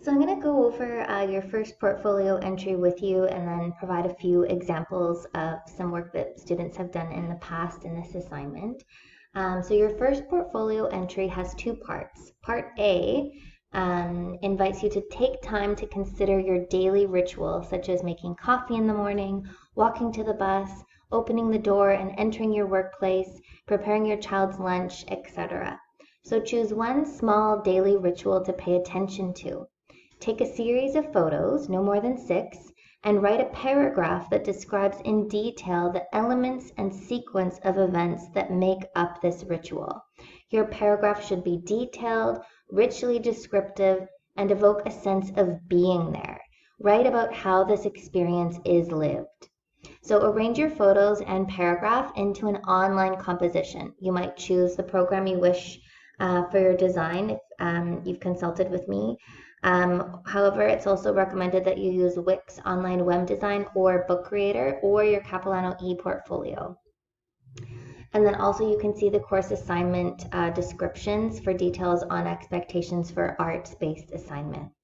So I'm going to go over your first portfolio entry with you and then provide a few examples of some work that students have done in the past in this assignment. So your first portfolio entry has two parts. Part A invites you to take time to consider your daily rituals, such as making coffee in the morning, walking to the bus, opening the door and entering your workplace, preparing your child's lunch, etc. So choose one small daily ritual to pay attention to. Take a series of photos, no more than 6, and write a paragraph that describes in detail the elements and sequence of events that make up this ritual. Your paragraph should be detailed, richly descriptive, and evoke a sense of being there. Write about how this experience is lived. So arrange your photos and paragraph into an online composition. You might choose the program you wish for your design if you've consulted with me. However, it's also recommended that you use Wix Online Web Design or Book Creator or your Capilano ePortfolio. And then also you can see the course assignment descriptions for details on expectations for arts-based assignments.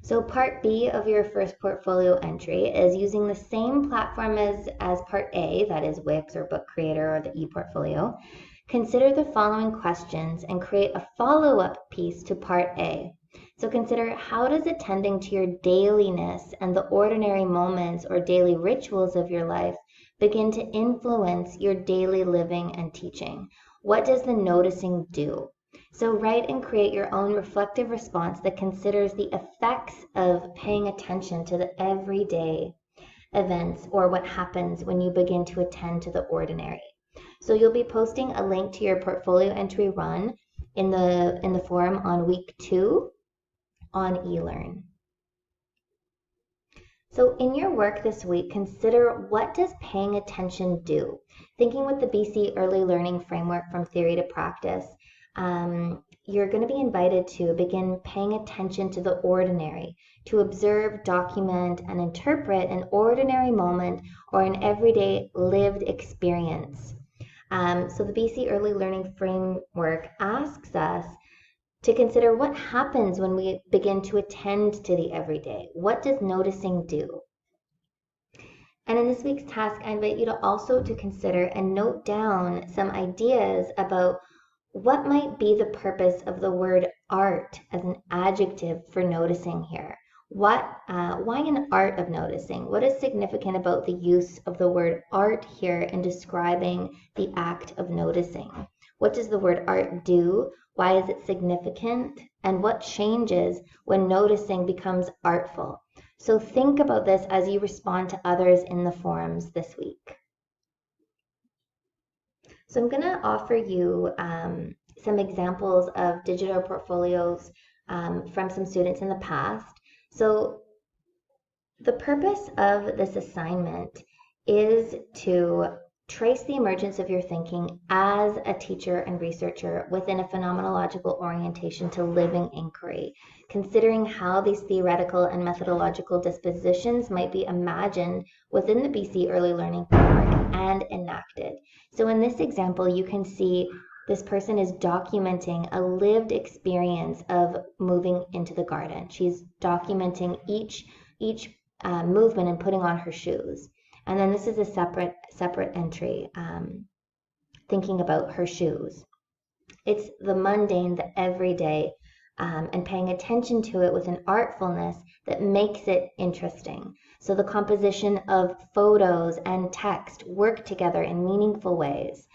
So part B of your first portfolio entry is using the same platform as part A, that is Wix or Book Creator or the ePortfolio. Consider the following questions and create a follow-up piece to part A. So consider, how does attending to your dailiness and the ordinary moments or daily rituals of your life begin to influence your daily living and teaching? What does the noticing do? So write and create your own reflective response that considers the effects of paying attention to the everyday events or what happens when you begin to attend to the ordinary. So you'll be posting a link to your portfolio entry run in the forum on week 2 on eLearn. So in your work this week, consider, what does paying attention do? Thinking with the BC Early Learning Framework from theory to practice, you're going to be invited to begin paying attention to the ordinary, to observe, document, and interpret an ordinary moment or an everyday lived experience. So the BC Early Learning Framework asks us to consider what happens when we begin to attend to the everyday. What does noticing do? And in this week's task, I invite you to also to consider and note down some ideas about what might be the purpose of the word art as an adjective for noticing here. Why an art of noticing? What is significant about the use of the word art here in describing the act of noticing? What does the word art do? Why is it significant? And what changes when noticing becomes artful? So think about this as you respond to others in the forums this week. So I'm going to offer you some examples of digital portfolios from some students in the past. So the purpose of this assignment is to trace the emergence of your thinking as a teacher and researcher within a phenomenological orientation to living inquiry, considering how these theoretical and methodological dispositions might be imagined within the BC Early Learning Framework and enacted. So in this example, you can see this person is documenting a lived experience of moving into the garden. She's documenting each movement and putting on her shoes. And then this is a separate entry, thinking about her shoes. It's the mundane, the everyday, and paying attention to it with an artfulness that makes it interesting. So the composition of photos and text work together in meaningful ways.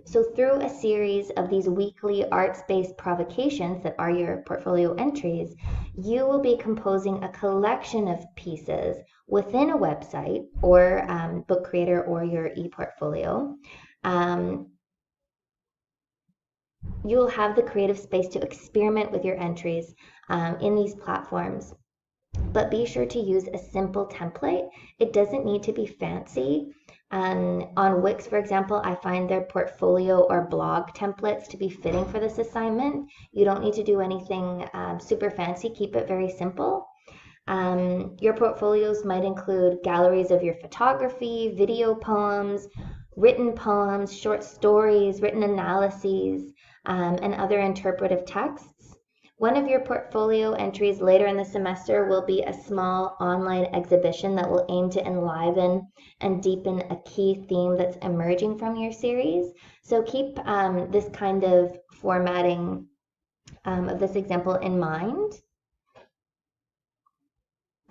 So through a series of these weekly arts-based provocations that are your portfolio entries, you will be composing a collection of pieces within a website or Book Creator or your ePortfolio. You will have the creative space to experiment with your entries in these platforms, but be sure to use a simple template. It doesn't need to be fancy. On Wix, for example, I find their portfolio or blog templates to be fitting for this assignment. You don't need to do anything super fancy. Keep it very simple. Your portfolios might include galleries of your photography, video poems, written poems, short stories, written analyses, and other interpretive texts. One of your portfolio entries later in the semester will be a small online exhibition that will aim to enliven and deepen a key theme that's emerging from your series. So keep this kind of formatting of this example in mind.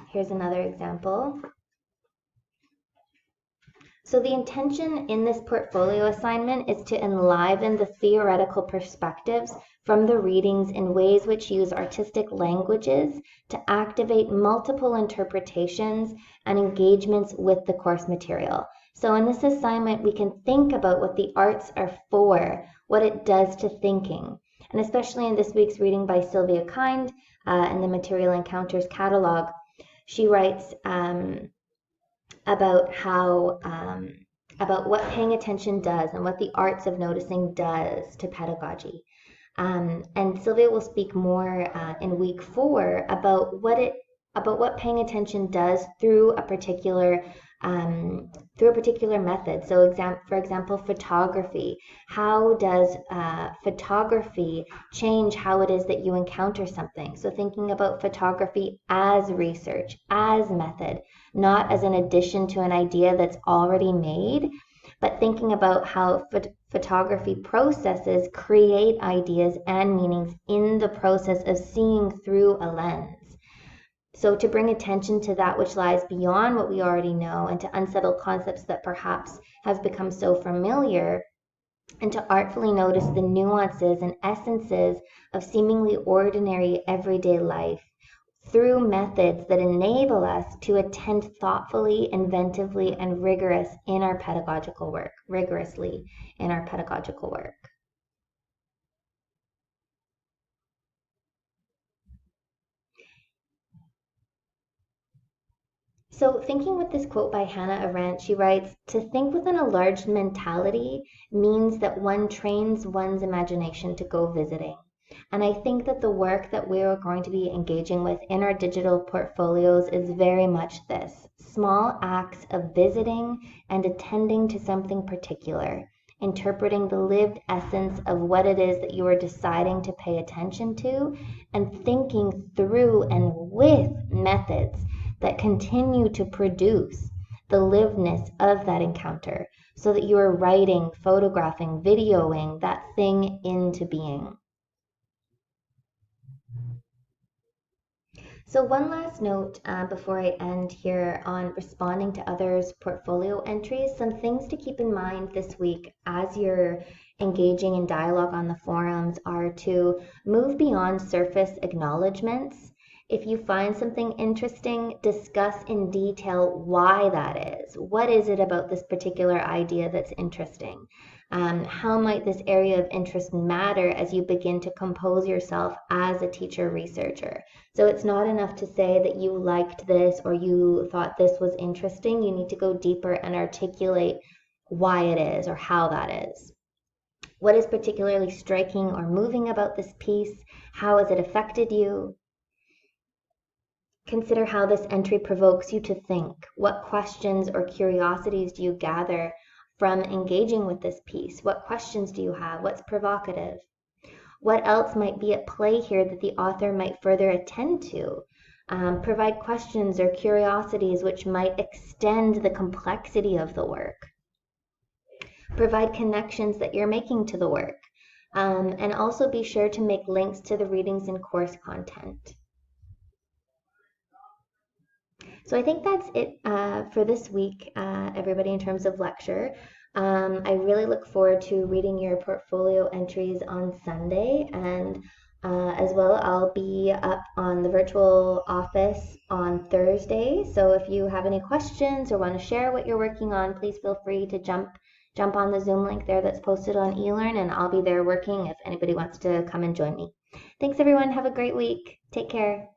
Here's another example. So the intention in this portfolio assignment is to enliven the theoretical perspectives from the readings in ways which use artistic languages to activate multiple interpretations and engagements with the course material. So in this assignment, we can think about what the arts are for, what it does to thinking. And especially in this week's reading by Sylvia Kind in the Material Encounters catalog, she writes about how about what paying attention does and what the arts of noticing does to pedagogy. And Sylvia will speak more in week 4 about what paying attention does through a particular method. So for example, photography. How does photography change how it is that you encounter something? So thinking about photography as research, as method, not as an addition to an idea that's already made, but thinking about how photography processes create ideas and meanings in the process of seeing through a lens. So to bring attention to that which lies beyond what we already know and to unsettle concepts that perhaps have become so familiar, and to artfully notice the nuances and essences of seemingly ordinary everyday life through methods that enable us to attend thoughtfully, inventively, and rigorously in our pedagogical work. So thinking with this quote by Hannah Arendt, she writes, "To think with an enlarged mentality means that one trains one's imagination to go visiting." And I think that the work that we are going to be engaging with in our digital portfolios is very much this: small acts of visiting and attending to something particular, interpreting the lived essence of what it is that you are deciding to pay attention to, and thinking through and with methods that continue to produce the liveness of that encounter, so that you are writing, photographing, videoing that thing into being. So one last note before I end here on responding to others' portfolio entries. Some things to keep in mind this week as you're engaging in dialogue on the forums are to move beyond surface acknowledgments. If you find something interesting, discuss in detail why that is. What is it about this particular idea that's interesting? How might this area of interest matter as you begin to compose yourself as a teacher researcher? So it's not enough to say that you liked this or you thought this was interesting. You need to go deeper and articulate why it is or how that is. What is particularly striking or moving about this piece? How has it affected you? Consider how this entry provokes you to think. What questions or curiosities do you gather from engaging with this piece? What questions do you have? What's provocative? What else might be at play here that the author might further attend to? Provide questions or curiosities which might extend the complexity of the work. Provide connections that you're making to the work. And also be sure to make links to the readings and course content. So I think that's it for this week, everybody, in terms of lecture. I really look forward to reading your portfolio entries on Sunday, and as well, I'll be up on the virtual office on Thursday. So if you have any questions or want to share what you're working on, please feel free to jump on the Zoom link there that's posted on eLearn, and I'll be there working if anybody wants to come and join me. Thanks, everyone. Have a great week. Take care.